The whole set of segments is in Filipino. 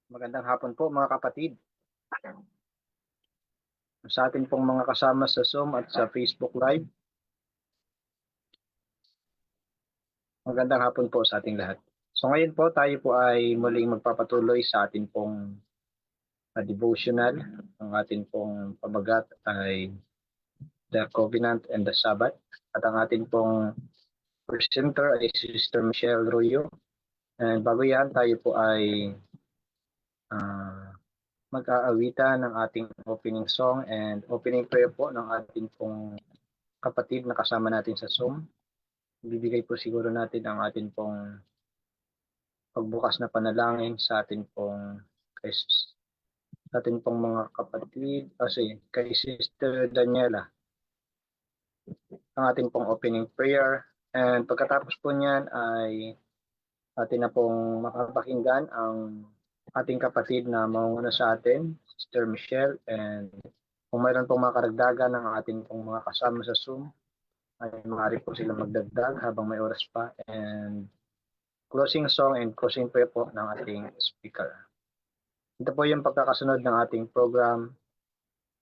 Magandang hapon po mga kapatid. Sa atin pong mga kasama sa Zoom at sa Facebook Live, magandang hapon po sa ating lahat. So ngayon po tayo po ay muling magpapatuloy sa atin pong devotional. Ang atin pong pabagat ay The Covenant and the Sabbath. At ang atin pong presenter ay Sister Michelle Royo. And bago yan, tayo po ay mag-aawitan ng ating opening song and opening prayer po ng ating pong kapatid na kasama natin sa Zoom. Ibibigay po siguro natin ang atin pong pagbukas na panalangin sa atin pong mga kapatid kasi kay Sister Daniela ang ating pong opening prayer, and pagkatapos po niyan ay atin na pong makapakinggan ang ating kapatid na mangunguna sa atin, Sister Michelle, and kung mayroon pong mga karagdagan ng ating pong mga kasama sa Zoom ay maaari po sila magdagdag habang may oras pa, and closing song and closing prayer po ng ating speaker. Ito po yung pagkakasunod ng ating program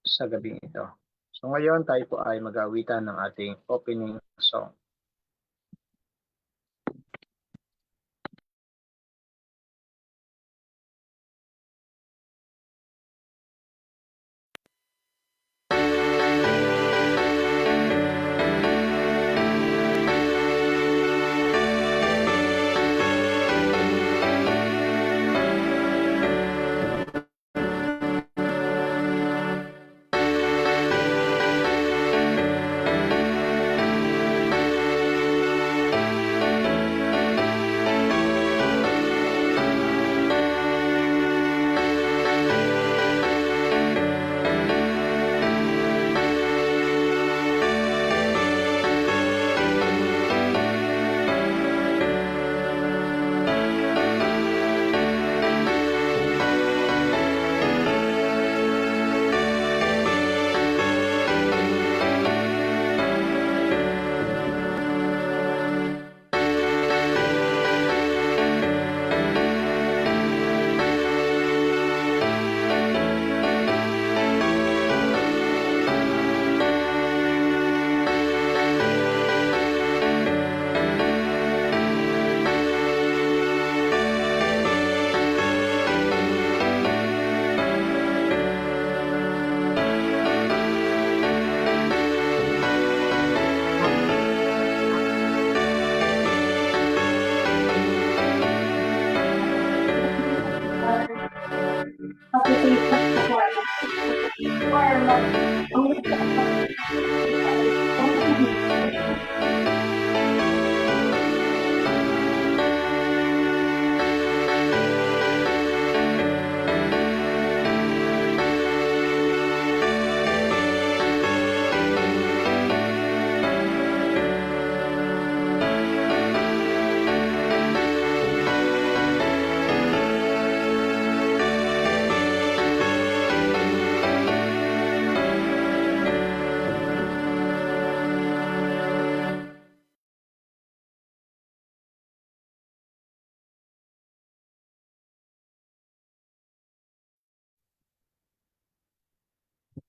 sa gabing ito. So ngayon tayo po ay mag-aawitan ng ating opening song.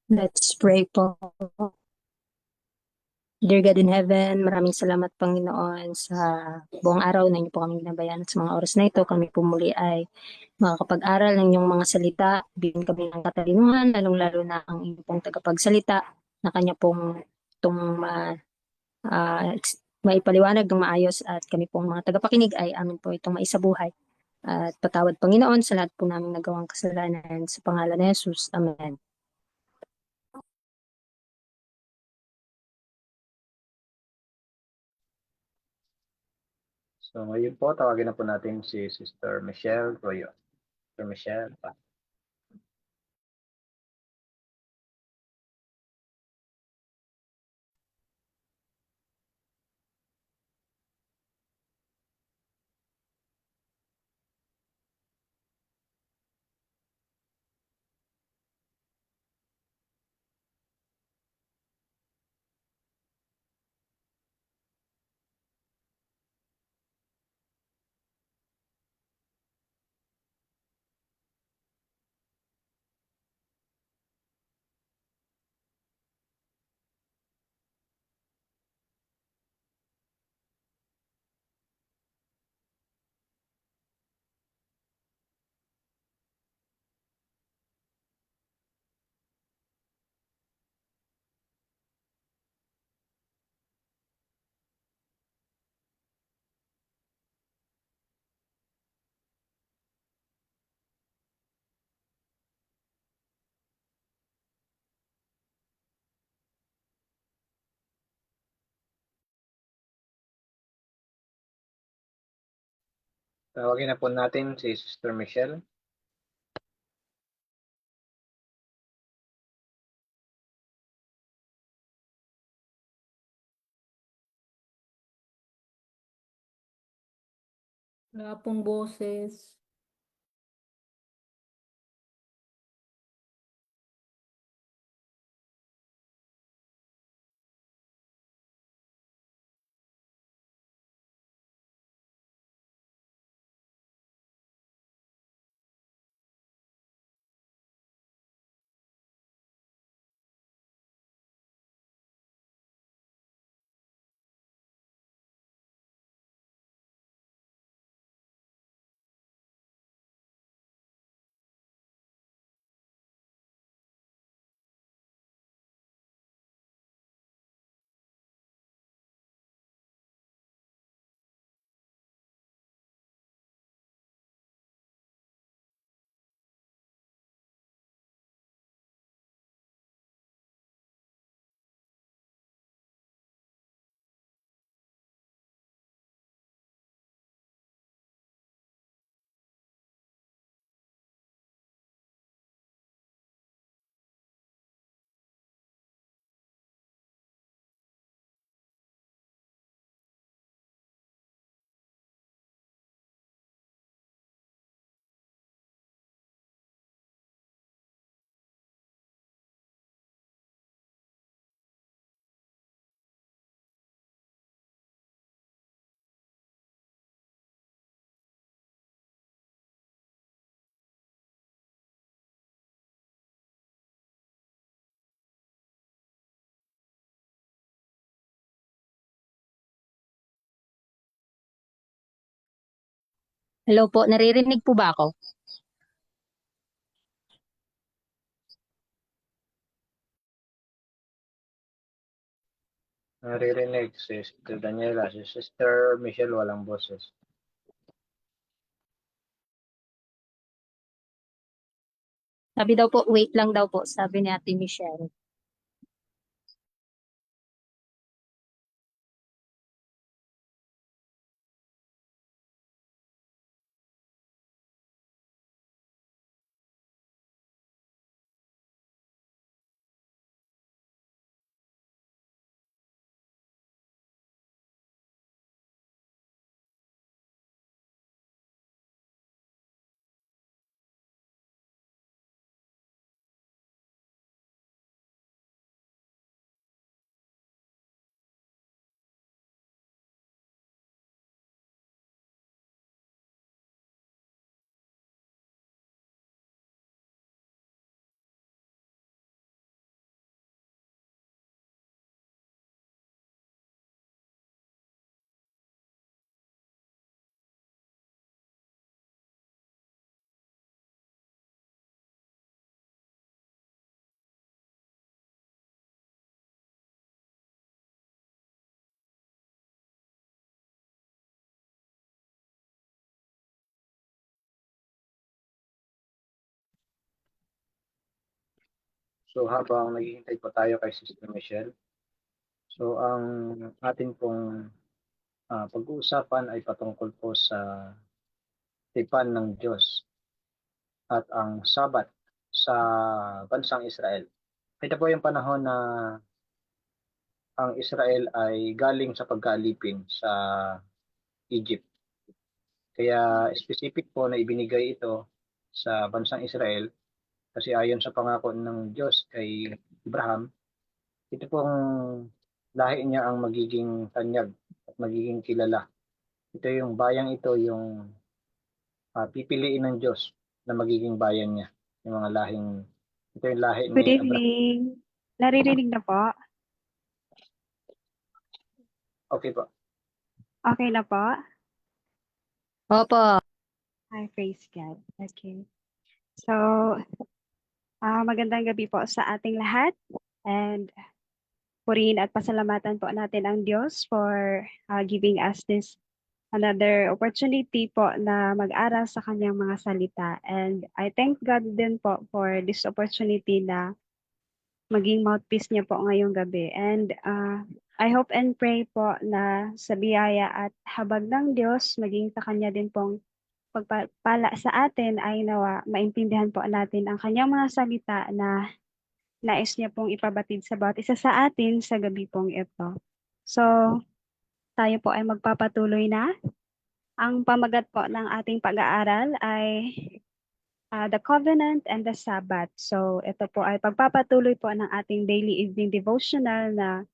Let's pray po. Dear God in Heaven, maraming salamat Panginoon sa buong araw na inyo po kami ginabayan at sa mga oras na ito kami po muli ay makakapag-aral ng inyong mga salita. Bigyan kami ng katalinuhan, lalong-lalo na ang inyong pong tagapagsalita na kanya pong itong maipaliwanag ng maayos at kami pong mga tagapakinig ay amin po itong maisabuhay. At patawad Panginoon sa lahat po namin nagawang kasalanan sa pangalan ni Jesus. Amen. So ngayon po, tawagin na po natin si Sister Michelle Royo. Sister Michelle, pa. Tawagin na po natin si Sister Michelle. Wala pong boses. Hello po, naririnig po ba ako? Naririnig si Sister Daniela. Si Sister Michelle walang boses. Sabi daw po, wait lang daw po, sabi ni Ate Michelle. So habang naghihintay po tayo kay Sister Michelle, so ang atin pong pag-uusapan ay patungkol po sa tipan ng Diyos at ang Sabat sa bansang Israel. Ito po yung panahon na ang Israel ay galing sa pagkaalipin sa Egypt. Kaya specific po na ibinigay ito sa bansang Israel kasi ayon sa pangako ng Diyos kay Abraham, ito pong lahi niya ang magiging tanyag at magiging kilala. Ito yung bayang ito yung pipiliin ng Diyos na magiging bayan niya. Yung mga lahing, ito yung lahi Good ni Abraham. evening. Naririnig na po? Okay po. Okay na po? Opo, Hi, praise God. Okay. So, magandang gabi po sa ating lahat. And purihin at pasalamatan po natin ang Diyos for giving us this another opportunity po na mag-aral sa kanyang mga salita. And I thank God din po for this opportunity na maging mouthpiece niya po ngayong gabi. And I hope and pray po na sa biyaya at habag ng Diyos, maging sa kanya din pong pagpala sa atin ay nawa maintindihan po natin ang kanyang mga salita na nais niya pong ipabatid sa bawat isa sa atin sa gabi pong ito. So, tayo po ay magpapatuloy na. Ang pamagat po ng ating pag-aaral ay the Covenant and the Sabbath. So, ito po ay pagpapatuloy po ng ating daily evening devotional na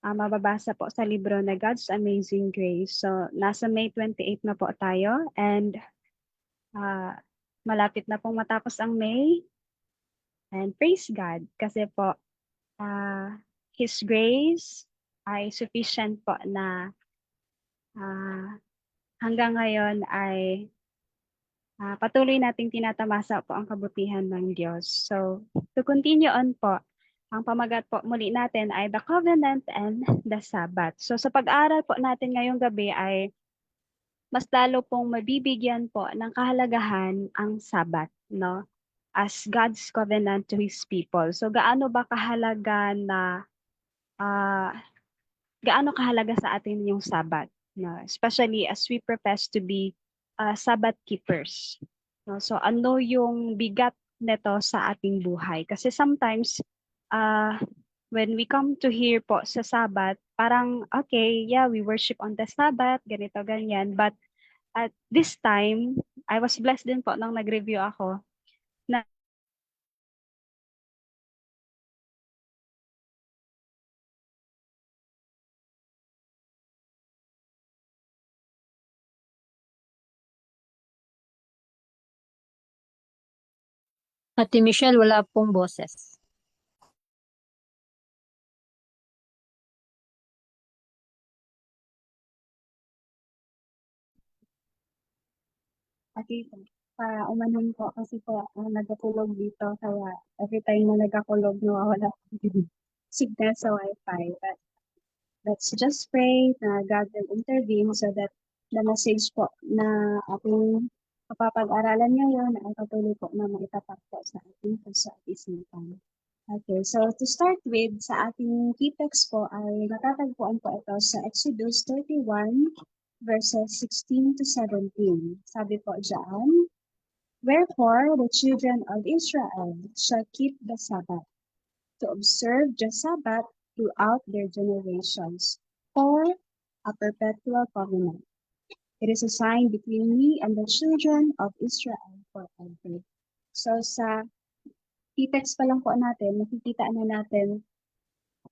mababasa po sa libro na God's Amazing Grace. So, nasa May 28 na po tayo and malapit na pong matapos ang May. And praise God kasi po His grace ay sufficient po na hanggang ngayon ay patuloy nating tinatamasa po ang kabutihan ng Diyos. So, to continue on po, ang pamagat po muli natin ay the Covenant and the Sabbath. So, sa pag-aaral po natin ngayong gabi ay mas lalo pong mabibigyan po ng kahalagahan ang Sabbath, no? As God's covenant to His people. So, gaano ba kahalaga na, gaano kahalaga sa atin yung Sabbath? No? Especially as we profess to be Sabbath keepers. No? So, ano yung bigat nito sa ating buhay? Kasi sometimes, when we come to hear po sa Sabbath, parang, okay, yeah, we worship on the Sabbath, ganito, ganyan. But at this time, I was blessed din po nang nag-review ako na Ate Michelle, wala pong boses. okay po. Umanon po kasi po nagkakulog dito kaya every time na nagkakulog nawawala yung signal sa wifi. But let's just pray na God will intervene so that the message po na ating kapapag-aralan ngayon ay patuloy po na maitapat po sa ating puso at isipan. Okay, so to start with, sa ating key text po ay matatagpuan po ito sa Exodus 31 verses 16 to 17. Sabi po dyan, wherefore the children of Israel shall keep the Sabbath, to observe the Sabbath throughout their generations, for a perpetual covenant. It is a sign between me and the children of Israel forever. So sa text pa lang po natin, makikita na natin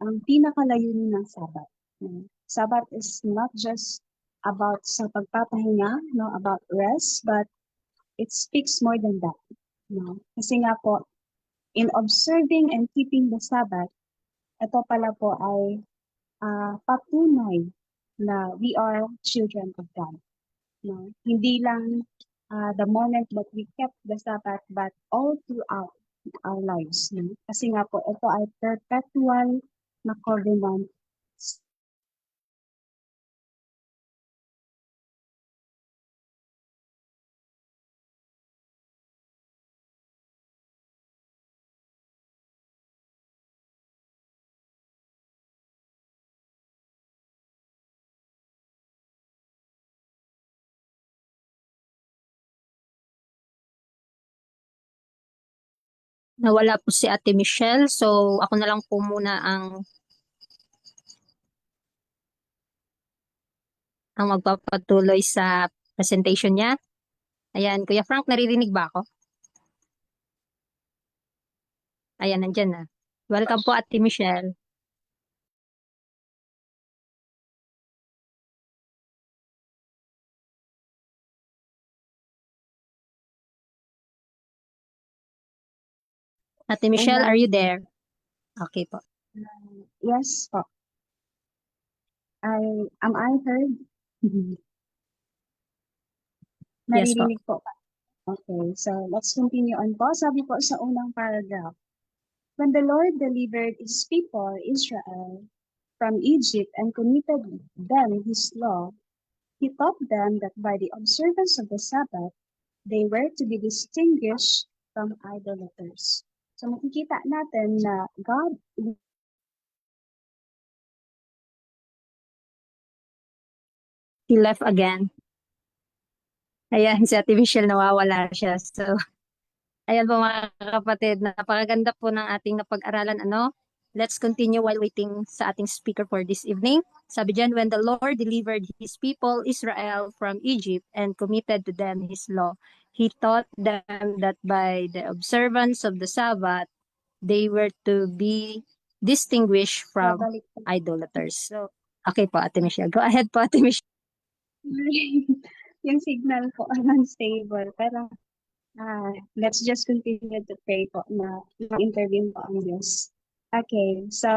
ang pinakalayunin ng Sabbath. Sabbath is not just about sa pagpapahinga, no, about rest, but it speaks more than that. No? Kasi nga po, in observing and keeping the Sabbath, ito pala po ay patunay na we are children of God. No? Hindi lang the moment that we kept the Sabbath, but all throughout our lives. No? Kasi nga po, ito ay perpetual na covenant. Nawala po si Ate Michelle, so ako na lang po muna ang magpapatuloy sa presentation niya. Ayan, Kuya Frank, naririnig ba ako? Ayan, nandyan na. Welcome po, Ate Michelle. Ate Michelle, are you there? Okay po. Yes po. Am I heard? Yes po. Naririnig po ba? Okay, so let's continue on po. Sabi po sa unang paragraph, when the Lord delivered His people, Israel, from Egypt and committed them His law, He taught them that by the observance of the Sabbath, they were to be distinguished from idolaters. So makikita natin na God He left again. Ayan, si Ate Michelle nawawala siya. So, ayan po mga kapatid, napakaganda po ng ating napag-aralan. Ano? Let's continue while waiting sa ating speaker for this evening. Sabi dyan, when the Lord delivered His people, Israel, from Egypt and committed to them His law, He taught them that by the observance of the Sabbath, they were to be distinguished from Babalik po. idolaters. So, okay po, Ate Michelle. Go ahead po, Ate Michelle. Yung signal po ay unstable. Pero let's just continue to pray po na intervene po ang Diyos. Okay, so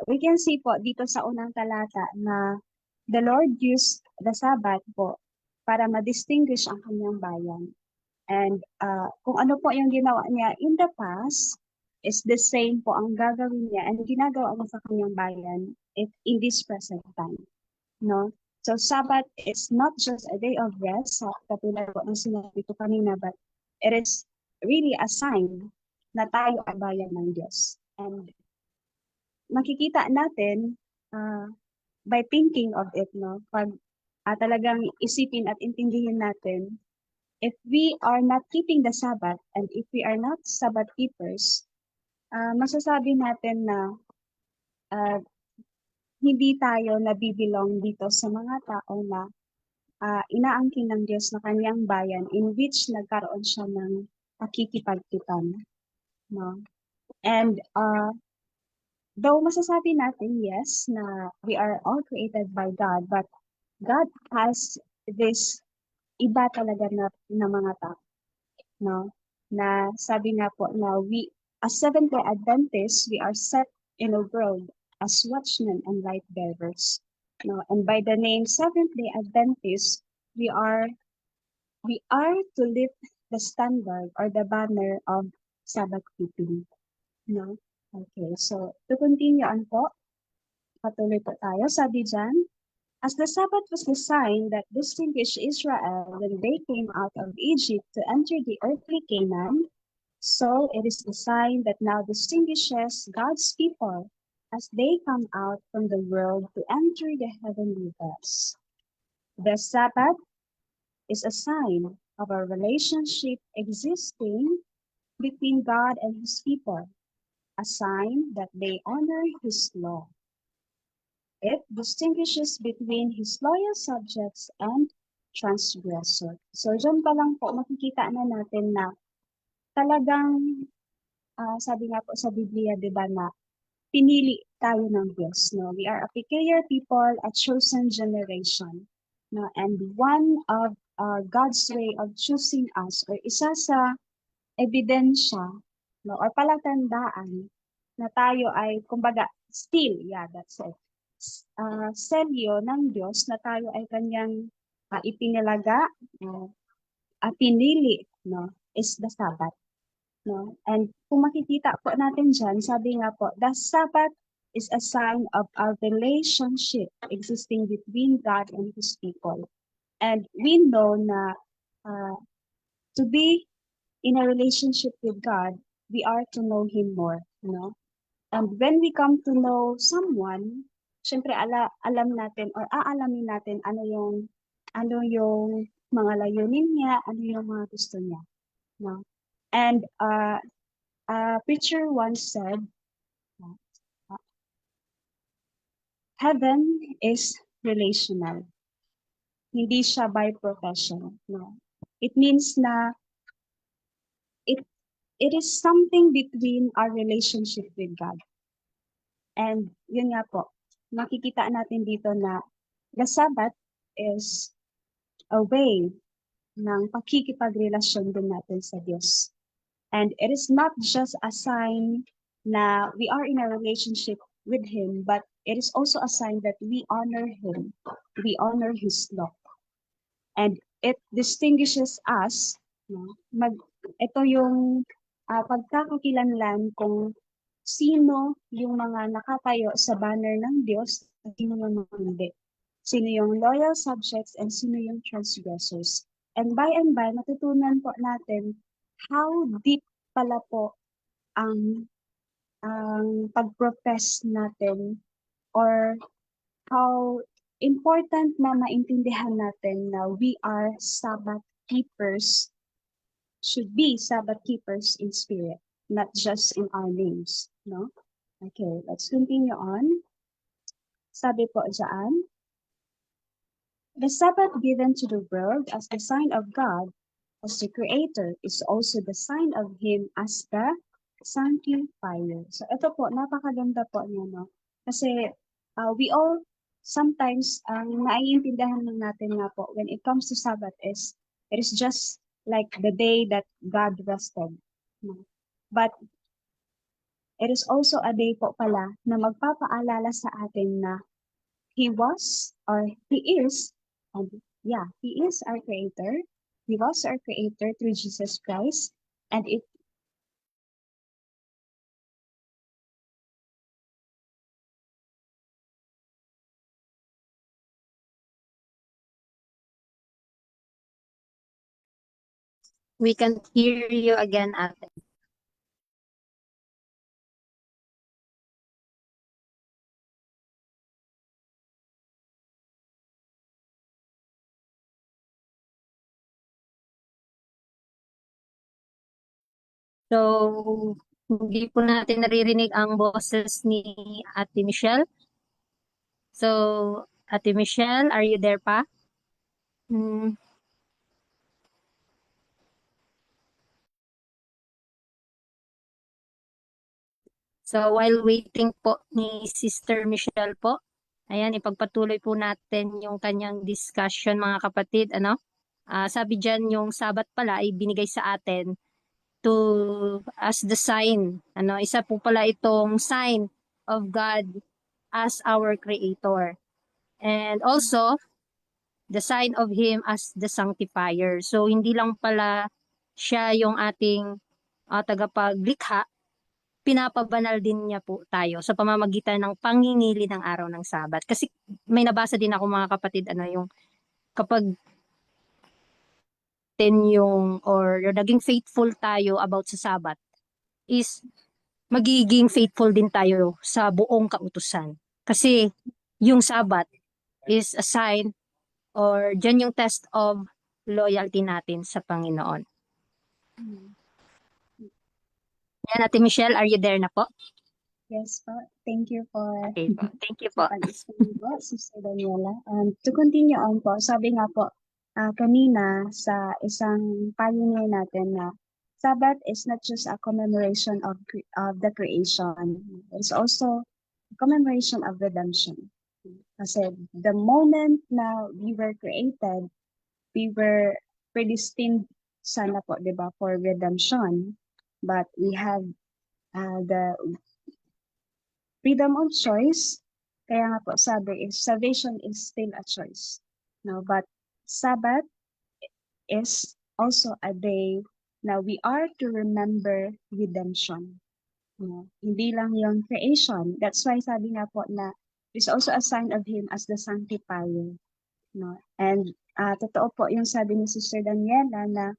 we can see po dito sa unang talata na the Lord used the Sabbath po para ma-distinguish ang kanyang bayan. And kung ano po yung ginawa niya in the past is the same po ang gagawin niya and ginagawa niya sa kanyang bayan in this present time. No? So Sabbath is not just a day of rest, katulad po ng sinabi ko kanina, but it is really a sign na tayo ay bayan ng Diyos. And makikita natin by thinking of it, no? Pag talagang isipin at intindihin natin, if we are not keeping the Sabbath and if we are not Sabbath keepers, masasabi natin na hindi tayo nabibilong dito sa mga tao na inaangkin ng Diyos na kanyang bayan in which nagkaroon siya ng pakikipagtipan. No? And though masasabi natin, yes, na we are all created by God, but God has this iba talaga na mga tao. No? Na sabi nga po na we, as Seventh-day Adventists, we are set in a world as watchmen and light bearers. No? And by the name Seventh-day Adventists, we are to lift the standard or the banner of Sabbath keeping. No? Okay, so to continue on po, patuloy po tayo. Sabi dyan, as the Sabbath was the sign that distinguished Israel when they came out of Egypt to enter the earthly Canaan, so it is the sign that now distinguishes God's people as they come out from the world to enter the heavenly rest. The Sabbath is a sign of a relationship existing between God and His people, a sign that they honor His law. It distinguishes between His loyal subjects and transgressor. So dyan pa lang po makikita na natin na talagang sabi nga po sa Biblia, di ba, na pinili tayo ng Diyos. No? We are a peculiar people, a chosen generation. No? And one of God's way of choosing us, or isa sa ebidensya, no, or palatandaan na tayo ay, kumbaga, still, yeah, that's it. Selyo ng Diyos na tayo ay kanyang ipinalaga at pinili, no, is the Sabbath. No? And kung makikita po natin dyan, sabi nga po, the Sabbath is a sign of our relationship existing between God and His people. And we know na to be in a relationship with God, we are to know Him more. No? And when we come to know someone, syempre alam natin or aalamin natin ano yung mga layunin niya, ano yung mga gusto niya. No? And a preacher once said, heaven is relational. Hindi siya by profession. No? It means na it is something between our relationship with God. And yun nga po, makikita natin dito na the Sabbath is a way ng pakikipagrelasyon din natin sa Diyos. And it is not just a sign na we are in a relationship with Him, but it is also a sign that we honor Him. We honor His law. And it distinguishes us. No? Ito yung pagkakakilanlan kung sino yung mga nakatayo sa banner ng Diyos at sino yung mga hindi. Sino yung loyal subjects and sino yung transgressors. And by, matutunan po natin how deep pala po ang pag-profess natin or how important na maintindihan natin na we are Sabbath keepers, should be Sabbath keepers in spirit, not just in our names, no? Okay, let's continue on. Sabi po dyan, the Sabbath given to the world as the sign of God, as the Creator, is also the sign of Him as the Sanctifier. So ito po, napakaganda po niya, no? Kasi we all, sometimes, ang naiintindihan lang natin nga po, when it comes to Sabbath is, it is just like the day that God rested. No? But it is also a day po pala na magpapaalala sa atin na He was, or He is, and yeah, He is our Creator. He was our Creator through Jesus Christ, and it We can hear you again, ate. So, hindi po natin naririnig ang boses ni Ate Michelle. So, Ate Michelle, are you there pa? Hmm. So, while waiting po ni Sister Michelle po, ayan, ipagpatuloy po natin yung kanyang discussion, mga kapatid, ano? Sabi dyan, yung Sabat pala ay binigay sa atin as the sign. Ano, isa po pala itong sign of God as our Creator. And also, the sign of Him as the Sanctifier. So, hindi lang pala siya yung ating tagapaglikha, pinapabanal din niya po tayo sa pamamagitan ng pangingili ng araw ng Sabat. Kasi may nabasa din ako, mga kapatid, ano, yung kapag or naging faithful tayo about sa Sabat is magiging faithful din tayo sa buong kautusan. Kasi yung Sabat is a sign, or dyan yung test of loyalty natin sa Panginoon. Yan, Ate Michelle, are you there na po? yes po, thank you for Okay po. Thank you po. pag-explain po, Sister Daniela. To continue on po, sabi nga po kanina sa isang pioneer natin na Sabbath is not just a commemoration of the creation. It's also a commemoration of redemption. Kasi the moment na we were created, we were predestined sana po, di ba, for redemption. But we have the freedom of choice. Kaya nga po sabi is salvation is still a choice. No, but Sabbath is also a day na we are to remember redemption. No, hindi lang yung creation. That's why sabi nga po na it's also a sign of Him as the Sanctifier. No? And totoo po yung sabi ni Sister Daniela na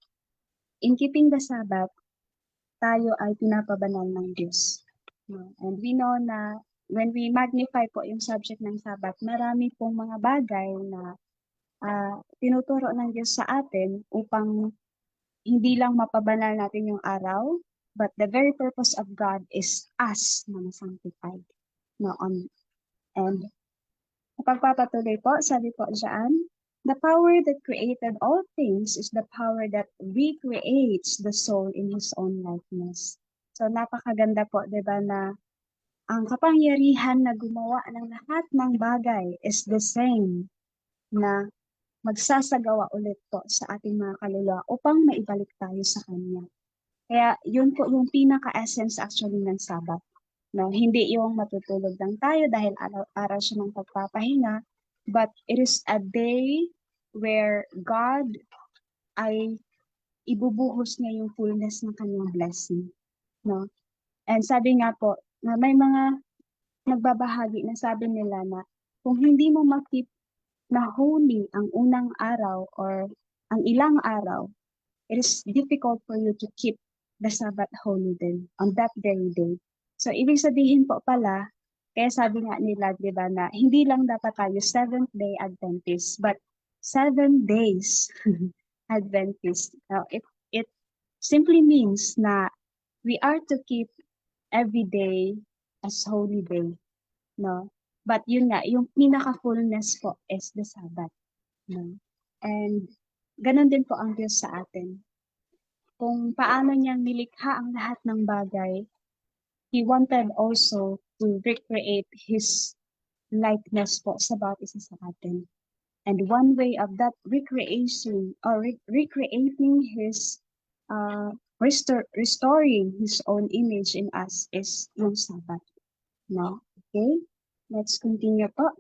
in keeping the Sabbath, tayo ay pinapabanal ng Diyos. No? And we know na when we magnify po yung subject ng Sabbath, marami pong mga bagay na tinuturo ng Diyos sa atin upang hindi lang mapabanal natin yung araw, but the very purpose of God is us na sanctified. No? And pagpapatuloy po, sabi po dyan, the power that created all things is the power that recreates the soul in His own likeness. So napakaganda po, di ba, na ang kapangyarihan na gumawa ng lahat ng bagay is the same na magsasagawa ulit po sa ating mga kaluluwa upang maibalik tayo sa Kanya. Kaya yun po yung pinaka-essence actually ng Sabbath. No, hindi yung matutulog lang tayo dahil araw siya ng pagpapahinga, but it is a day where God ay ibubuhos niya yung fullness ng kanyang blessing. No? And sabi nga po, na may mga nagbabahagi na sabi nila na kung hindi mo makip na holy ang unang araw or ang ilang araw, it is difficult for you to keep the Sabbath holy din on that very day. So, ibig sabihin po pala, Kaya sabi nga nila, di ba, na hindi lang dapat tayo Seventh-day Adventist, but 7 days Adventist. Now, it simply means na we are to keep every day as holy day, no? But yun nga, yung pinaka-fullness po is the Sabbath, no? And ganun din po ang Diyos sa atin. Kung paano niyang nilikha ang lahat ng bagay, He wanted also to recreate His likeness po sa bawat isa sa atin. And one way of that recreation or recreating His restoring His own image in us is yung Sabbath. No? Okay? Let's continue po.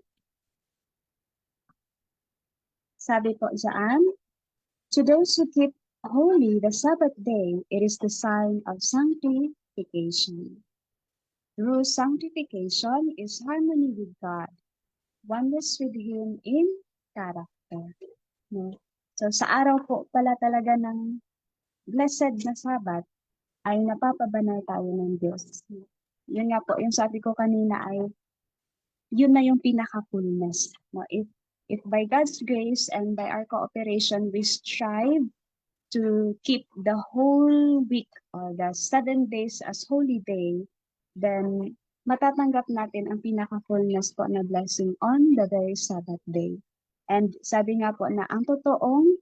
Sabi po dyan, to those who keep holy the Sabbath day, it is the sign of sanctification. Through sanctification is harmony with God, oneness with Him in character. No? So sa araw po pala talaga ng blessed na Sabbath ay napapabanal tayo ng Diyos. Yun nga po, yung sabi ko kanina ay yun na yung pinaka-fullness. No? If by God's grace and by our cooperation we strive to keep the whole week or the 7 days as holy day, then matatanggap natin ang pinaka-fullness po na blessing on the very Sabbath day. And sabi nga po na ang totoong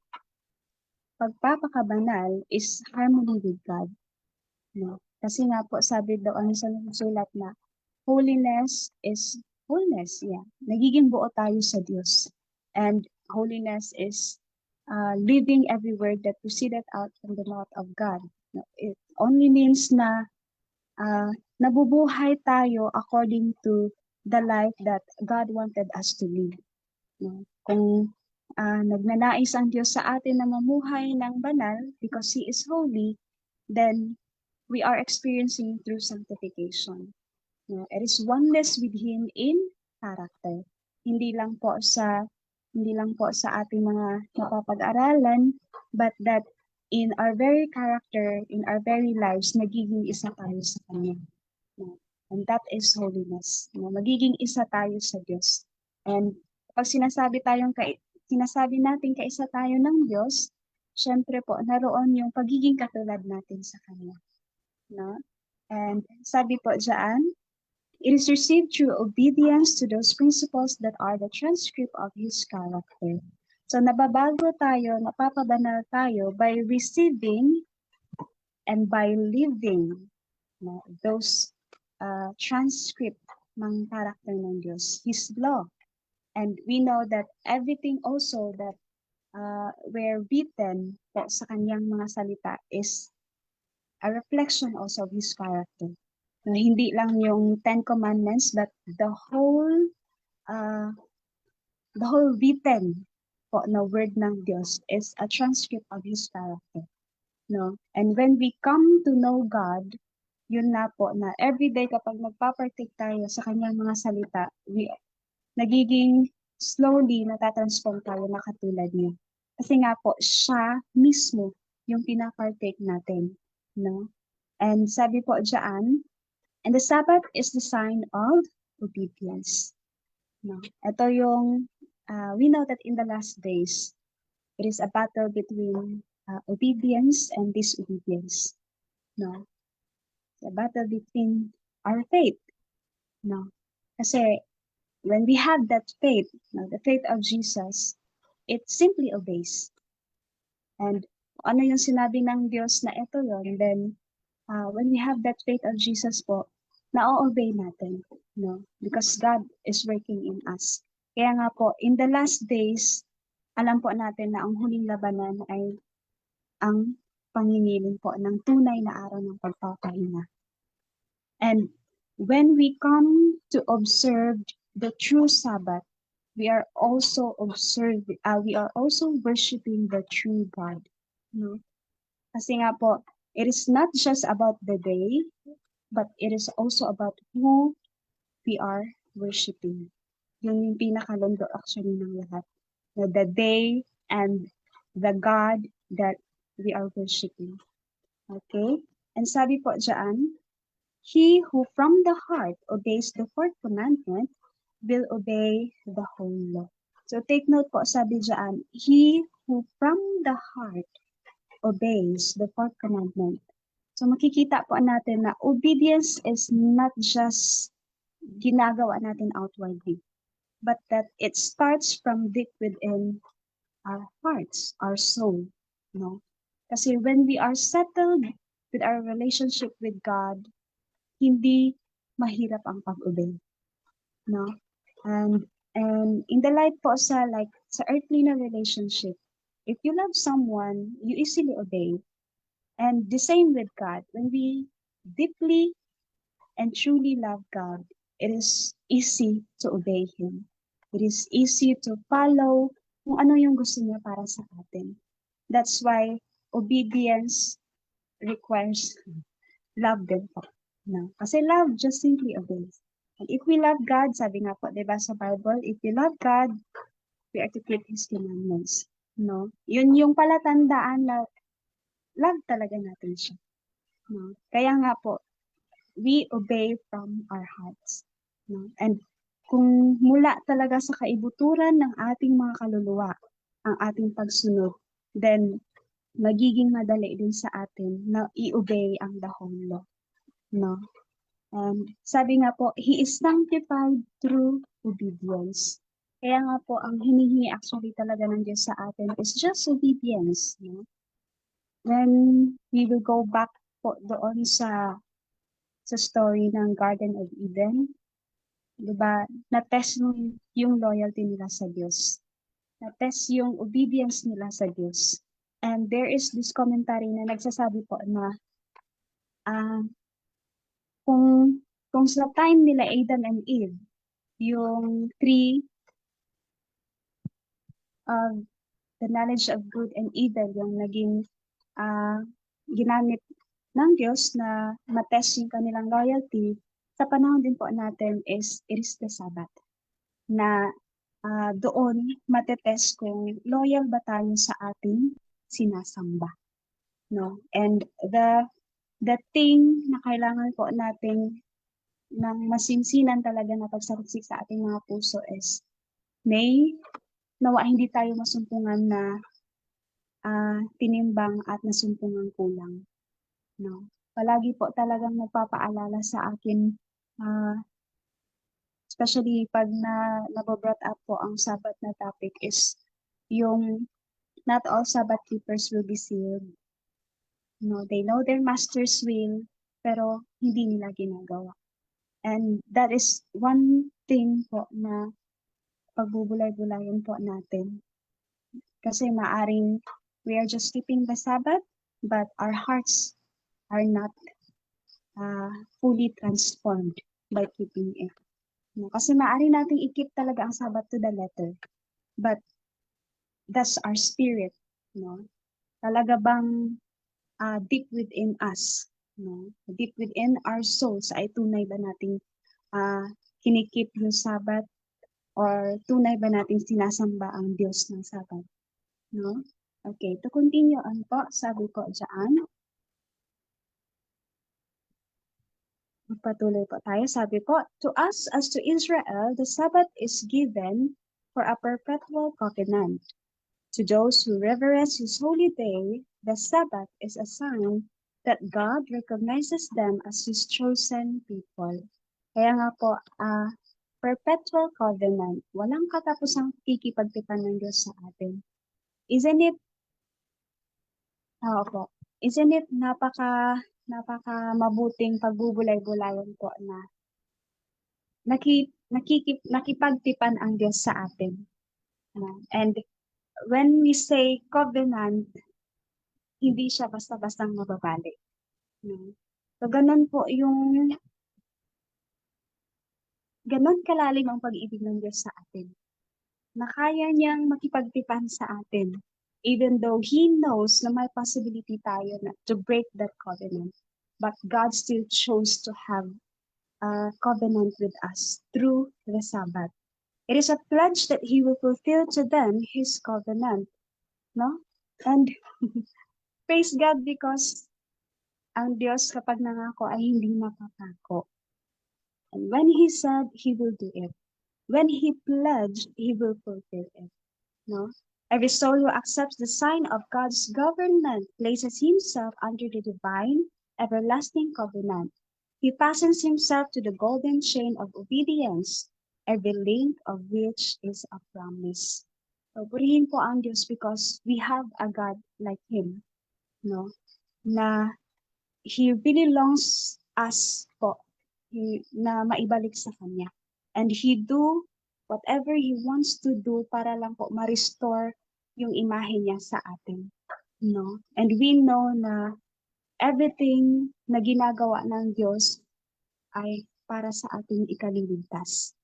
pagpapakabanal is harmony with God. No? Kasi nga po sabi doon sa sulat na holiness is wholeness. Yeah. Nagiging buo tayo sa Diyos. And holiness is living every word that proceeded out from the mouth of God. No? It only means na nabubuhay tayo according to the life that God wanted us to live. No? Kung nagnanais ang Diyos sa atin na mamuhay ng banal because He is holy, then we are experiencing through sanctification. No? It is oneness with Him in character. Hindi lang po sa ating mga napapag-aralan, but that in our very character, in our very lives, nagiging isa tayo sa Kanya. No? And that is holiness. No? Magiging isa tayo sa Diyos. And pag sinasabi natin kaisa tayo ng Diyos, syempre po, naroon yung pagiging katulad natin sa Kanya. No? And sabi po dyan, it is received through obedience to those principles that are the transcript of His character. So nababago tayo, napapabanal tayo by receiving and by living those transcript ng character ng Diyos, His law. And we know that everything also that were written po sa Kanyang mga salita is a reflection also of His character. No, hindi lang yung 10 Commandments, but the whole written po na word ng Diyos is a transcript of His character. No? And when we come to know God, yun na po na everyday kapag nagpapartake tayo sa Kanyang mga salita, nagiging slowly natatransform tayo na katulad niya. Kasi nga po, siya mismo yung pinapartake natin. No? And sabi po dyan, and the Sabbath is the sign of obedience. No? Ito yung, we know that in the last days, it is a battle between obedience and disobedience. No? It's a battle between our faith. No? Kasi when we have that faith, no, the faith of Jesus, it simply obeys. And ano yung sinabi ng Diyos na ito yun, then when we have that faith of Jesus po, na-obey natin, no? Because God is working in us. Kaya nga po, in the last days, alam po natin na ang huling labanan ay ang pangingilin po ng tunay na araw ng pagpapahinga. And when we come to observe the true Sabbath, we are also worshiping the true God, no? Kasi nga po, it is not just about the day, but it is also about who we are worshiping. Yun yung pinakalondo actually ng lahat. The day and the God that we are worshiping. Okay? And sabi po dyan, he who from the heart obeys the fourth commandment will obey the whole law. So take note po, sabi diyan, he who from the heart obeys the fourth commandment. So makikita po natin na obedience is not just ginagawa natin outwardly, but that it starts from deep within our hearts, our soul, no? Kasi when we are settled with our relationship with God, hindi mahirap ang pag-obey, no? And in the light po sa like sa earthly na relationship, if you love someone, you easily obey. And the same with God. When we deeply and truly love God, it is easy to obey Him. It is easy to follow kung ano yung gusto niya para sa atin. That's why obedience requires love din po. No? Kasi love just simply obeys. And if we love God, sabi nga po, diba sa Bible, if we love God, we are to keep His commandments. No? Yun yung palatandaan na love talaga natin siya. No? Kaya nga po, we obey from our hearts. No? And kung mula talaga sa kaibuturan ng ating mga kaluluwa, ang ating pagsunod, then magiging madali din sa atin na i-obey ang the whole law. No? And sabi nga po, He is sanctified through obedience. Kaya nga po, ang hinihingi actually talaga ng Diyos sa atin is just obedience. No? When we will go back po doon sa story ng Garden of Eden, diba, na-test yung loyalty nila sa Diyos. Na-test yung obedience nila sa Diyos. And there is this commentary na nagsasabi po na kung sa time nila Adam and Eve, yung tree of the knowledge of good and evil, yung naging ginamit ng Diyos na matest yung kanilang loyalty, sa panahon din po natin it is the Sabbath. Na doon matetest kung loyal ba tayo sa ating sinasamba. No? And the thing na kailangan po nating ng masinsinan talaga na pagsaliksik sa ating mga puso is nawa hindi tayo masumpungan na tinimbang at nasumpungan kulang. No? Palagi po talagang nagpapaalala sa akin, especially pag nabobrought up po ang Sabbath na topic is yung not all Sabbath keepers will be sealed. No, they know their master's will, pero hindi nila ginagawa. And that is one thing po na pagbubulay-bulayan po natin. Kasi maaring we are just keeping the Sabbath, but our hearts are not fully transformed by keeping it. No? Kasi maaring natin i-keep talaga ang Sabbath to the letter, but that's our spirit. No? Talaga bang deep within us, no? Deep within our souls, ay tunay ba nating kinikip yung Sabbath or tunay ba nating sinasamba ang Diyos ng Sabbath? No? Okay, to continue on po, sabi ko dyan. Patuloy po tayo. Sabi po, to us as to Israel, the Sabbath is given for a perpetual covenant. To those who reverence His holy day, the Sabbath is a sign that God recognizes them as His chosen people. Kaya nga po, perpetual covenant, walang katapusang kikipagtipan ng Diyos sa atin. Isn't it napaka mabuting pagbubulay-bulayan po na nakipagtipan ang Diyos sa atin. And when we say covenant, hindi siya basta-bastang mababalik. So, ganun kalalim ang pag-ibig ng Diyos sa atin. Na kaya niyang makipagtipan sa atin, even though He knows na may possibility tayo na to break that covenant. But God still chose to have a covenant with us through the Sabbath. It is a pledge that He will fulfill to them His covenant. No? And praise God because ang Diyos kapag nangako ay hindi mapapako. And when He said, He will do it. When He pledged, He will fulfill it. No? Every soul who accepts the sign of God's government places himself under the divine, everlasting covenant. He fastens himself to the golden chain of obedience, every link of which is a promise. So, purihin po ang Diyos because we have a God like Him, no? Na He really longs us po na maibalik sa Kanya. And He do whatever He wants to do para lang po ma-restore yung imahe niya sa atin. No? And we know na everything na ginagawa ng Diyos ay para sa ating ikaliligtas.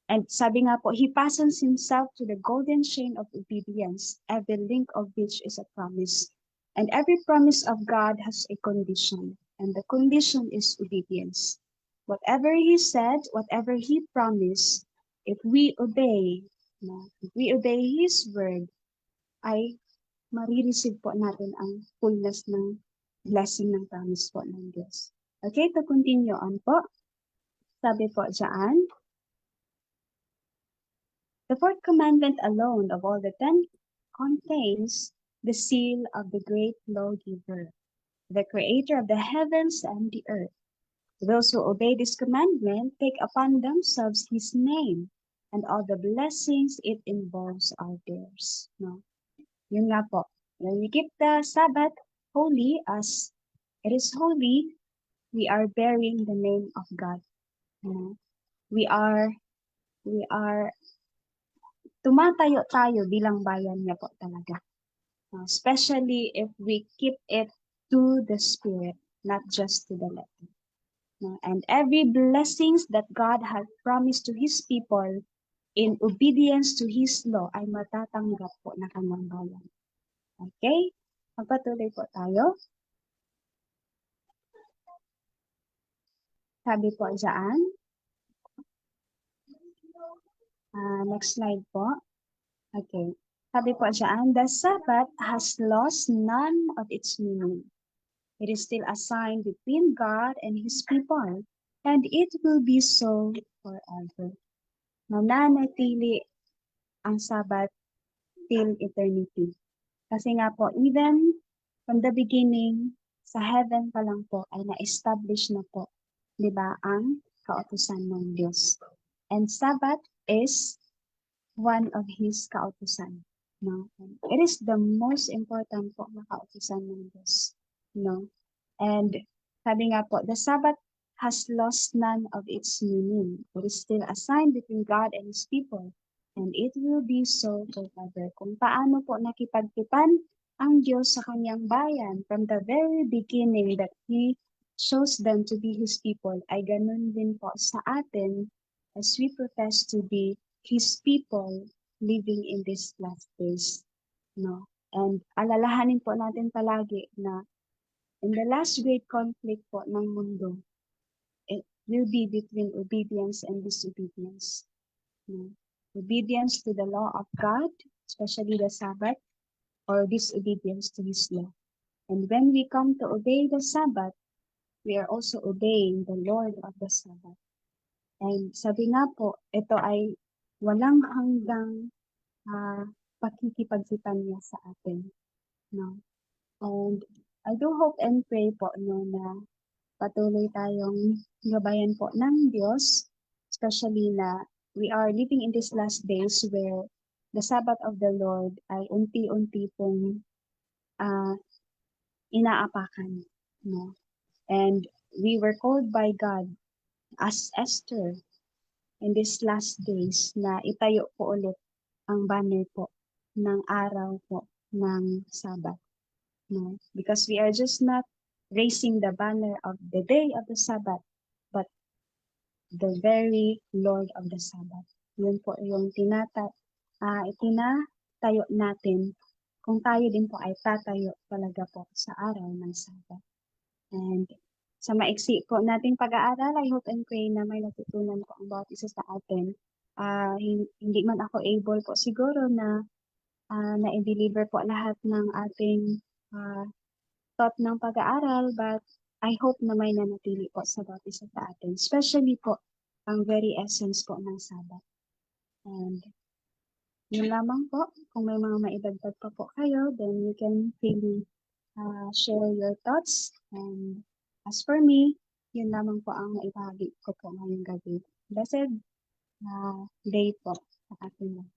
And sabi nga po, He fastens Himself to the golden chain of obedience, every link of which is a promise. And every promise of God has a condition, and the condition is obedience. Whatever He said, whatever He promised, if we obey, no, if we obey His word, ay marireceive po natin ang fullness ng blessing ng promise po ng Diyos. Okay, to continue on po. Sabi po dyan, the fourth commandment alone of all the 10 contains the seal of the great lawgiver, the creator of the heavens and the earth. Those who obey this commandment take upon themselves His name, and all the blessings it involves are theirs. No? Yun nga po. When we keep the Sabbath holy as it is holy, we are bearing the name of God. No? We are tumatayo tayo bilang bayan niya po talaga. Especially if we keep it to the Spirit, not just to the letter. And every blessings that God has promised to His people in obedience to His law ay matatanggap po na kanyang bayan. Okay? Magpatuloy po tayo. Sabi po dyan. Next slide po. Okay. Sabi po dyan, the Sabbath has lost none of its meaning. It is still a sign between God and His people, and it will be so forever. Mananatili ang Sabbath till eternity. Kasi nga po, even from the beginning, sa heaven pa lang po, ay na-establish na po, di ba, ang kautusan ng Diyos. And Sabbath is one of His kautusan. No? It is the most important po na kautusan ng Diyos. No? And sabi nga po, the Sabbath has lost none of its meaning. It is still a sign between God and His people. And it will be so forever. Kung paano po nakipagtipan ang Diyos sa kanyang bayan from the very beginning that He chose them to be His people, ay ganun din po sa atin as we profess to be His people living in these last days. No? And alalahanin po natin palagi na in the last great conflict po ng mundo, it will be between obedience and disobedience. No? Obedience to the law of God, especially the Sabbath, or disobedience to His law. And when we come to obey the Sabbath, we are also obeying the Lord of the Sabbath. And sabi nga po, ito ay walang hanggang pakikipagsipan niya sa atin. No? And I do hope and pray po no, na patuloy tayong gabayan po ng Diyos, especially na we are living in these last days where the Sabbath of the Lord ay unti-unti pong inaapakan. No? And we were called by God as Esther in these last days na itayo po ulit ang banner po ng araw po ng Sabbath. No? Because we are just not raising the banner of the day of the Sabbath, but the very Lord of the Sabbath. Yun po yung itinatayo natin kung tayo din po ay tatayo talaga po sa araw ng Sabbath. And sa maiksi po nating pag-aaral, I hope and pray na may natutunan po ang bawat isa sa atin. Hindi man ako able po siguro na na-deliver po lahat ng ating thought ng pag-aaral, but I hope na may nanatili po sa bawat isa sa atin, especially po ang very essence po ng Sabbath. And yun lamang po, kung may mga maidagdag pa po kayo, then you can freely share your thoughts. And as for me, yun lamang po ang maibahagi ko po ngayong gabi. Blessed day po sa ating lahat.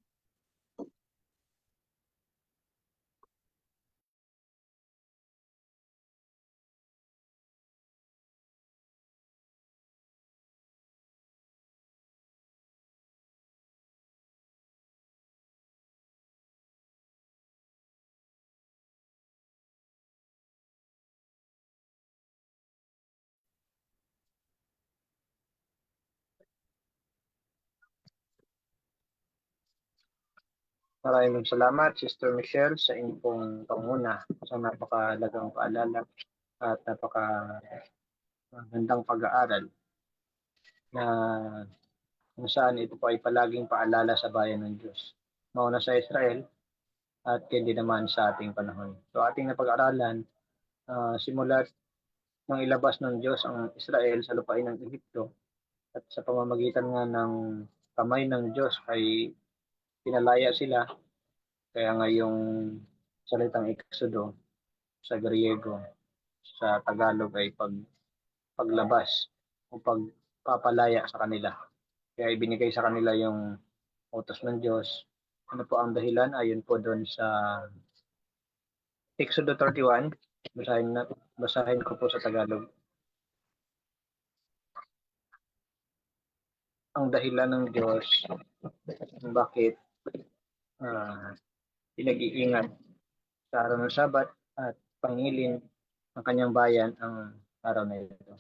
Maraming salamat, Sister Michelle, sa inyong pong panguna sa napakalagang paalala at napakagandang pag-aaral na kung saan ito po ay palaging paalala sa bayan ng Diyos. Mauna sa Israel at hindi naman sa ating panahon. So ating napag-aralan, simulat nang ilabas ng Diyos ang Israel sa lupain ng Ehipto at sa pamamagitan nga ng kamay ng Diyos ay pinalaya sila. Kaya nga yung salitang Exodo sa Griego, sa Tagalog ay paglabas o pagpapalaya sa kanila. Kaya ibinigay sa kanila yung utos ng Diyos. Ano po ang dahilan? Ayon po doon sa Exodo 31. Basahin ko po sa Tagalog. Ang dahilan ng Diyos kung bakit pinag-iingat sa araw ng Sabat at pangilin ng kanyang bayan ang araw na ito.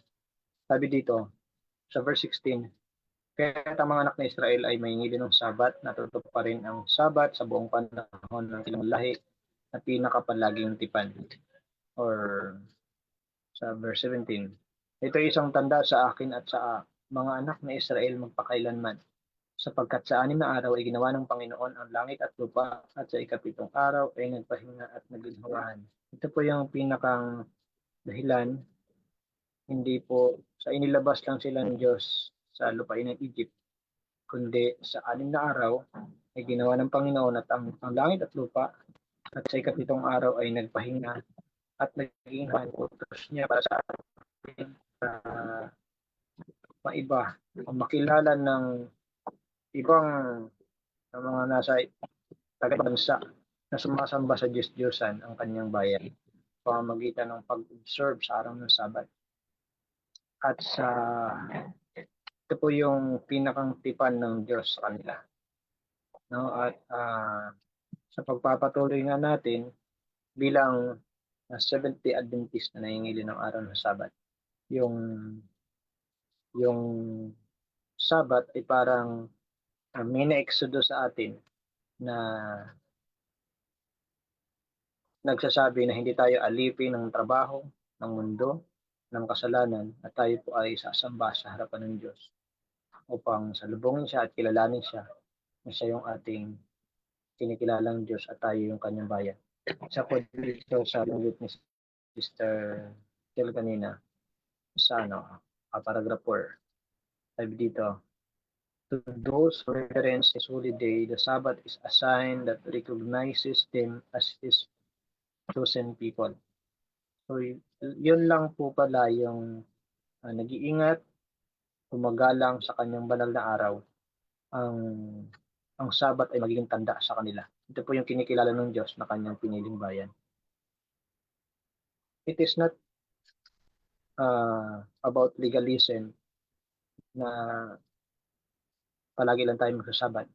Sabi dito sa verse 16, kaya ang mga anak ng Israel ay maingilin ng Sabat, natutup pa rin ang Sabat sa buong panahon ng ilang lahi at pinakapalaging tipan. Or sa verse 17, ito ay isang tanda sa akin at sa mga anak ng Israel magpakailanman, sapagkat sa 6 na araw ay ginawa ng Panginoon ang langit at lupa at sa 7 araw ay nagpahinga at naglinhawahan. Ito po yung pinakang dahilan, hindi po sa inilabas lang sila ng Diyos sa lupain ng Egypt, kundi sa 6 na araw ay ginawa ng Panginoon at ang langit at lupa at sa 7 araw ay nagpahinga at naging utos niya para sa atin maiba o makilala ng ibang mga nasa taga-bansa na sumasamba sa Diyos-Diyosan ang kanyang bayan pamamagitan ng pag-observe sa araw ng Sabat. At ito po yung pinakang tipan ng Diyos sa kanila. No? At sa pagpapatuloy nga natin bilang 70 Adventist na nangingili ng araw ng Sabat, yung Sabat ay parang mini-exodo sa atin na nagsasabi na hindi tayo alipin ng trabaho, ng mundo, ng kasalanan at tayo po ay sasamba sa harapan ng Diyos upang salubungin siya at kilalanin siya na siya yung ating kinikilalang Diyos at tayo yung kanyang bayan. Isa po dito sa langgit ni Sister Kel kanina sa paragraph 4. Sabi dito, to those who reverence His holy day, the Sabbath is a sign that recognizes them as His chosen people. So, yun lang po pala yung nag-iingat, gumagalang sa kanyang banal na araw. Ang Sabat ay magiging tanda sa kanila. Ito po yung kinikilala ng Diyos na kanyang piniling bayan. It is not about legalism na palagi lang tayo magsasabat.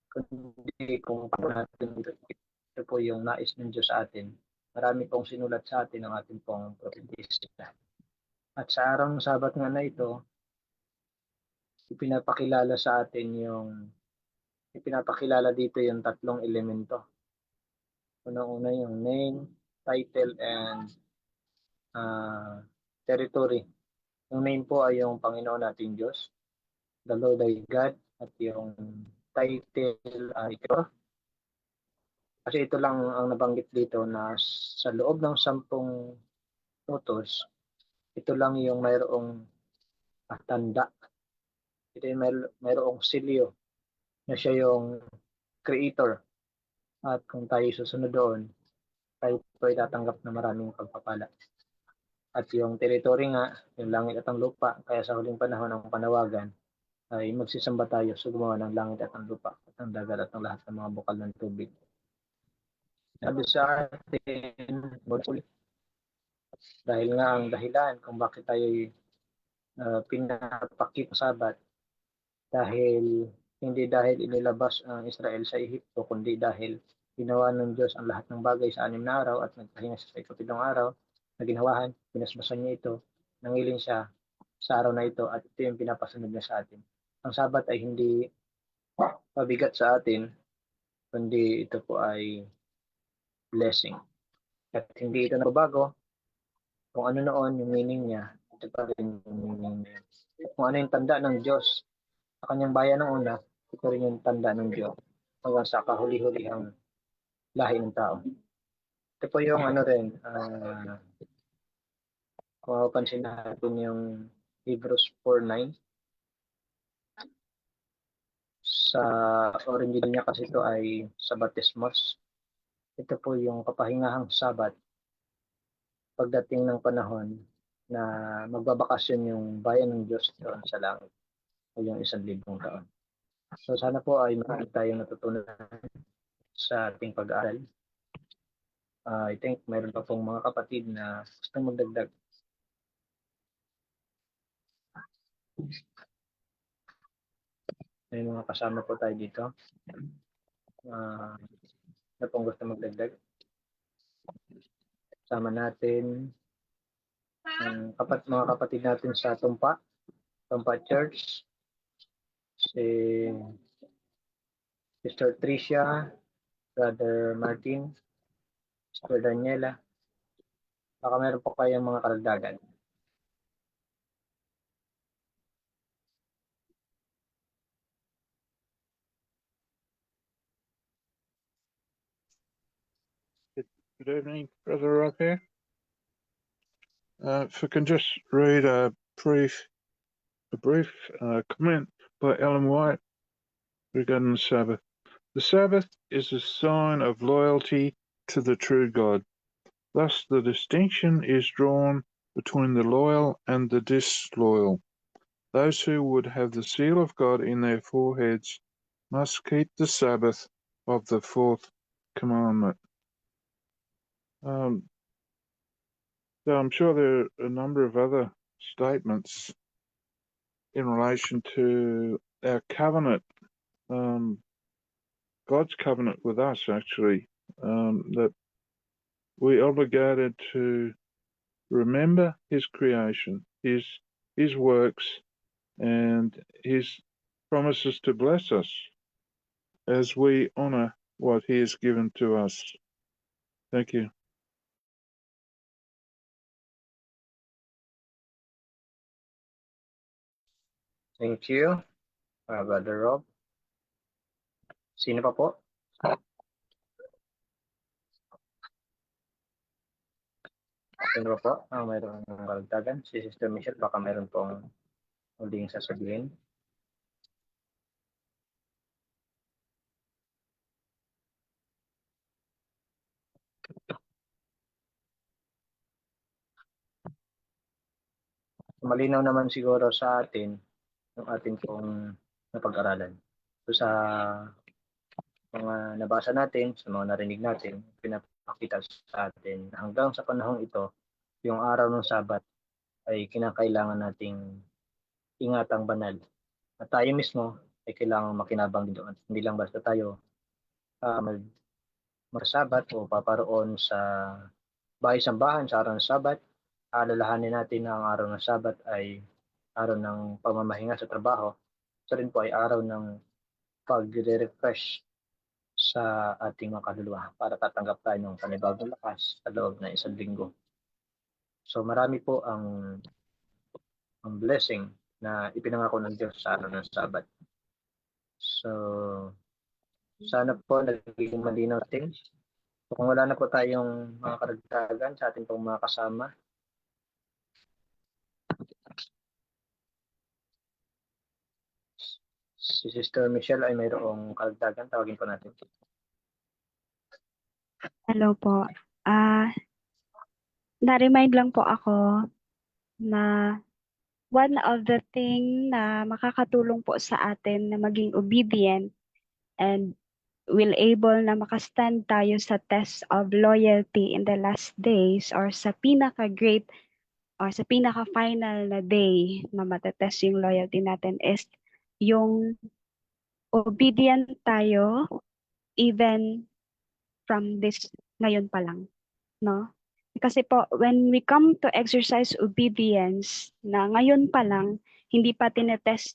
Kundi kung paano natin ito po yung nais ng Diyos sa atin. Marami pong sinulat sa atin ng ating pong propetista. At sa araw ng Sabat nga na ito, ipinapakilala sa atin ipinapakilala dito yung 3 elemento. Unang-una yung name, title, and territory. Yung name po ay yung Panginoon nating Diyos, the Lord thy God, at yung title ay ito. Kasi ito lang ang nabanggit dito na sa loob ng 10 utos ito lang yung mayroong tanda. Ito yung mayroong silyo na siya yung creator. At kung tayo susunod doon, tayo po ay tatanggap na maraming pagpapala. At yung territory nga, yung langit at ang lupa, kaya sa huling panahon ng panawagan, ay magsisamba tayo sa gumawa ng langit at ang lupa, at ang dagat at ang lahat ng mga bukal ng tubig. Sabi sa atin, dahil nga ang dahilan kung bakit tayo pinapakit sa Sabat, dahil hindi dahil inilabas ang Israel sa Ehipto, kundi dahil ginawa ng Diyos ang lahat ng bagay sa 6 na araw at nagpahinga siya sa ikapitong araw na ginawahan, pinasbasan niya ito, nangilin siya sa araw na ito at ito yung pinapasunod niya sa atin. Ang Sabat ay hindi pabigat sa atin, kundi ito po ay blessing. At hindi ito nababago. Kung ano noon yung meaning niya, ito pa rin yung meaning niya. At kung ano yung tanda ng Diyos sa kanyang bayan ng una, ito rin yung tanda ng Diyos hanggang sa kahuli-hulihang lahi ng tao. Ito po yung ano rin, kung mapapansin natin yung Hebrews 4:9. Sa original niya kasi ito ay Sabbatismos. Ito po yung kapahingahang Sabat pagdating ng panahon na magbabakasyon yung bayan ng Diyos doon sa langit o yung 1,000 taon. So sana po ay marami tayong natutunan sa ating pag-aaral. I think mayroon pa pong mga kapatid na gustong magdagdag. May mga kasama po tayo dito na pong gusto magdagdag. Kasama natin ang mga kapatid natin sa Tumpa Church, si Sister Tricia, Brother Martin, Sister Daniela. Baka meron po kayong mga karagdagan. Good evening, Brother Rob here. If we can just read a brief comment by Ellen White regarding the Sabbath. The Sabbath is a sign of loyalty to the true God. Thus, the distinction is drawn between the loyal and the disloyal. Those who would have the seal of God in their foreheads must keep the Sabbath of the fourth commandment. So I'm sure there are a number of other statements in relation to our covenant, God's covenant with us, actually, that we're obligated to remember His creation, His works, and His promises to bless us as we honor what He has given to us. Thank you. Thank you, Brother Rob. Sino pa po? Sino pa po? Mayroong karagdagan. Si Sister Michelle, baka mayroon pong huling sasabihin. Malinaw naman siguro sa atin yung ating pong napag-aralan. So sa mga nabasa natin, sa mga narinig natin, pinapakita sa atin na hanggang sa panahong ito, yung araw ng Sabat ay kinakailangan nating ingatang banal. At tayo mismo ay kailangan makinabang din doon. Hindi lang basta tayo magsabat o paparoon sa bahay-sambahan sa araw ng Sabat. Alalahanin natin na ang araw ng Sabat ay araw ng pamamahinga sa trabaho. Ito rin po ay araw ng pag-refresh sa ating mga kaluluwa para tatanggap tayo ng panibagong lakas sa loob ng 1 linggo. So marami po ang blessing na ipinangako ng Diyos sa araw ng Sabat. So sana po nagiging malinaw natin. So, kung wala na po tayong mga karagdagan sa ating pong mga kasama, si Sister Michelle ay mayroong kalagdagan. Tawagin po natin. Hello po. Na-remind lang po ako na one of the thing na makakatulong po sa atin na maging obedient and will able na makastand tayo sa test of loyalty in the last days or sa pinaka-great or sa pinaka-final na day na matetest yung loyalty natin is yung obedient tayo even from this ngayon pa lang, no? Kasi po, when we come to exercise obedience na ngayon pa lang, hindi pa tinetest,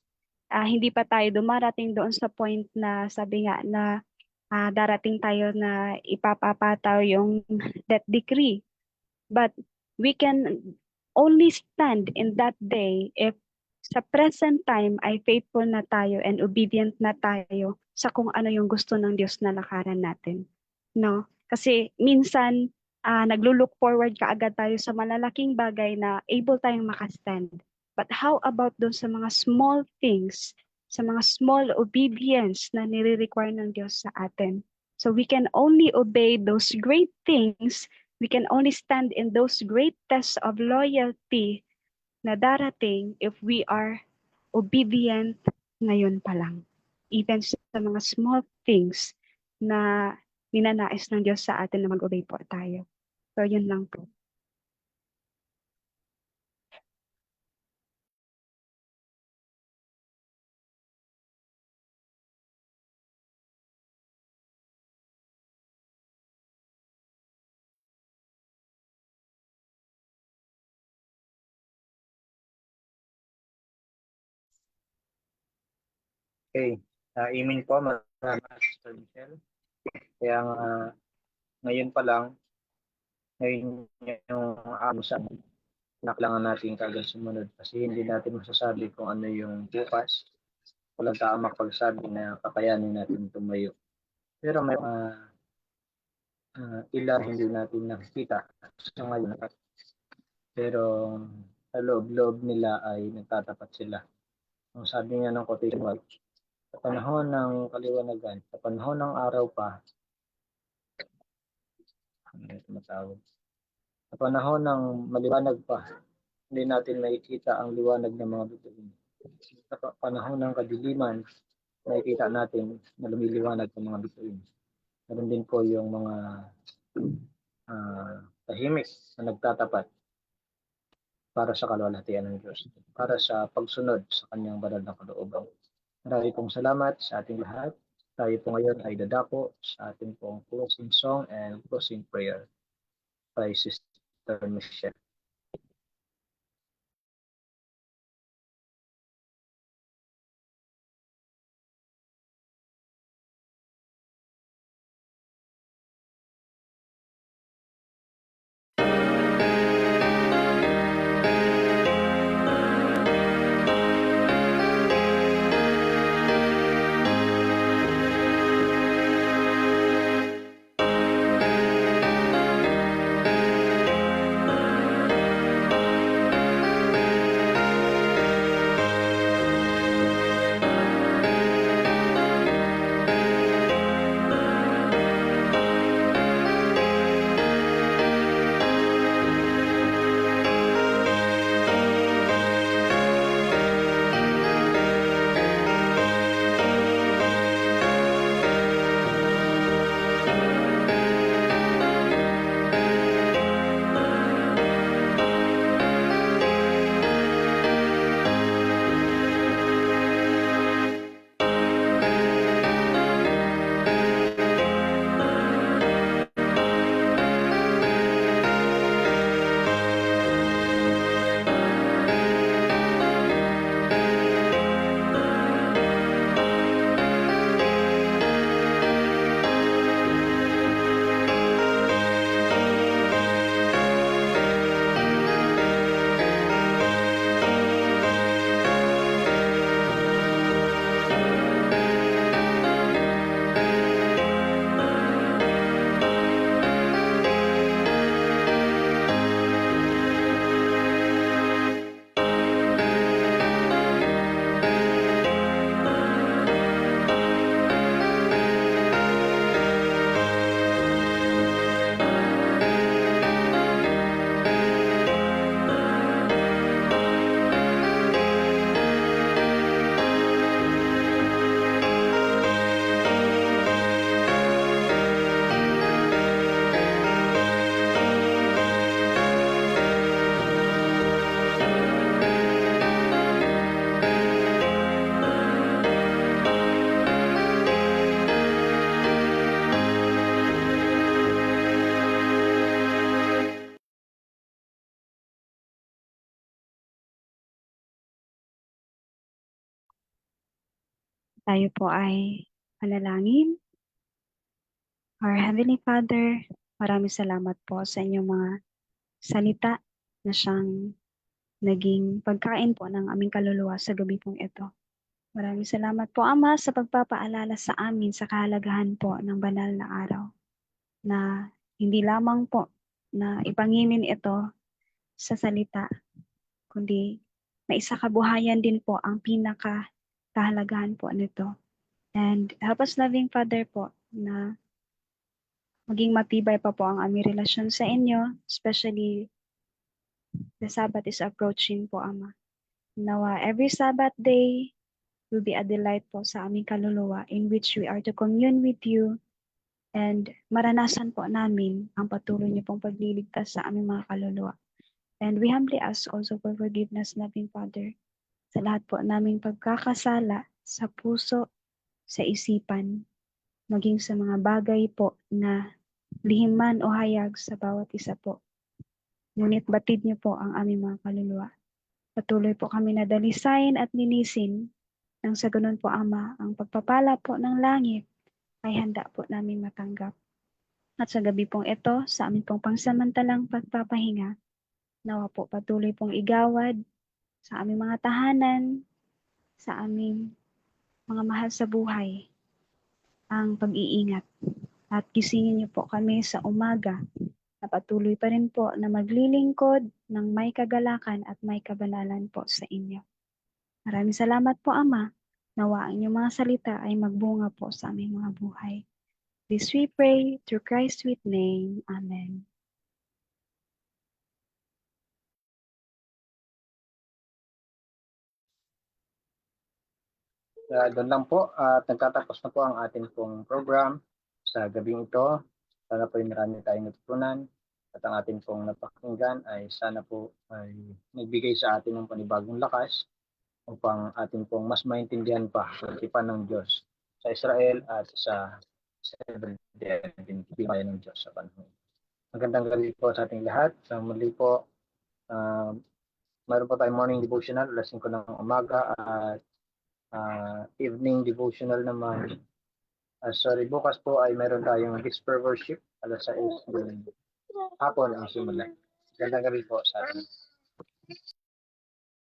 hindi pa tayo dumarating doon sa point na sabi nga na darating tayo na ipapapataw yung death decree. But we can only stand in that day if sa present time ay faithful na tayo and obedient na tayo sa kung ano yung gusto ng Diyos na lakaran natin. No? Kasi minsan, naglo-look forward kaagad tayo sa malalaking bagay na able tayong makastand. But how about doon sa mga small things, sa mga small obedience na nire-require ng Diyos sa atin? So we can only obey those great things, we can only stand in those great tests of loyalty na darating if we are obedient ngayon pa lang. Even sa mga small things na ninanais ng Diyos sa atin na mag-obey po tayo. So, yun lang po. Okay. Amen po, maraming Sister Michelle. Kaya ngayon pa lang, ngayon yung sa na kailangan natin kagad sumunod kasi hindi natin masasabi kung ano yung bukas. Walang tao makapagsabi na kakayanin natin tumayo. Pero may ilan hindi natin nakikita sa ngayon. Pero sa loob-loob nila ay nagtatapat sila. Ang sabi nga ng quotation mark, sa panahon ng kaliwanagan, sa panahon ng araw pa, sa panahon ng maliwanag pa, hindi natin makikita ang liwanag ng mga bituin. Sa panahon ng kadiliman, nakikita natin na lumiliwanag ang mga bituin. Meron din po yung mga tahimik na nagtatapat para sa kalwalhatian ng Diyos, para sa pagsunod sa kanyang banal na kalooban. Marami pong salamat sa ating lahat. Tayo po ngayon ay dadako sa ating pong closing song and closing prayer by Sister Michelle. Tayo po ay manalangin. Our Heavenly Father, maraming salamat po sa inyong mga salita na siyang naging pagkain po ng aming kaluluwa sa gabi pong ito. Maraming salamat po, Ama, sa pagpapaalala sa amin sa kahalagahan po ng banal na araw na hindi lamang po na ipanginin ito sa salita, kundi maisakabuhayan din po ang pinaka-kahalagahan po nito. And help us, loving Father po, na maging matibay pa po ang aming relasyon sa inyo, especially the Sabbath is approaching po, Ama. Nawa every Sabbath day will be a delight po sa aming kaluluwa in which we are to commune with you and maranasan po namin ang patuloy niyo pong pagliligtas sa aming mga kaluluwa. And we humbly ask also for forgiveness, loving Father, sa lahat po naming pagkakasala sa puso, sa isipan, maging sa mga bagay po na lihim man o hayag sa bawat isa po. Ngunit batid niyo po ang aming mga kaluluwa. Patuloy po kami na dalisayin at linisin nang sa ganun po, Ama, ang pagpapala po ng langit ay handa po namin matanggap. At sa gabi pong ito, sa amin pong pangsamantalang pagpapahinga, nawa po patuloy pong igawad sa aming mga tahanan, sa aming mga mahal sa buhay, ang pag-iingat. At gisingin niyo po kami sa umaga na patuloy pa rin po na maglilingkod ng may kagalakan at may kabanalan po sa inyo. Maraming salamat po, Ama. Nawa ang inyong mga salita ay magbunga po sa aming mga buhay. This we pray through Christ's sweet name. Amen. Doon lang po at nagtatapos na po ang ating pong program sa gabing ito. Sana po ay marami tayong natutunan at ang ating pong napakinggan ay sana po ay nagbigay sa atin ng panibagong lakas upang ating pong mas maintindihan pa ang tipan ng Diyos sa Israel at sa Seventh-day Adventist bayan ng Diyos sa panahon. Magandang gabi po sa ating lahat. Sa muli po, mayroon po tayong morning devotional alas 5 ng umaga at evening devotional naman. Bukas po ay meron tayong whisper worship alas 6 ng hapon ang simula. Magandang gabi po sa atin.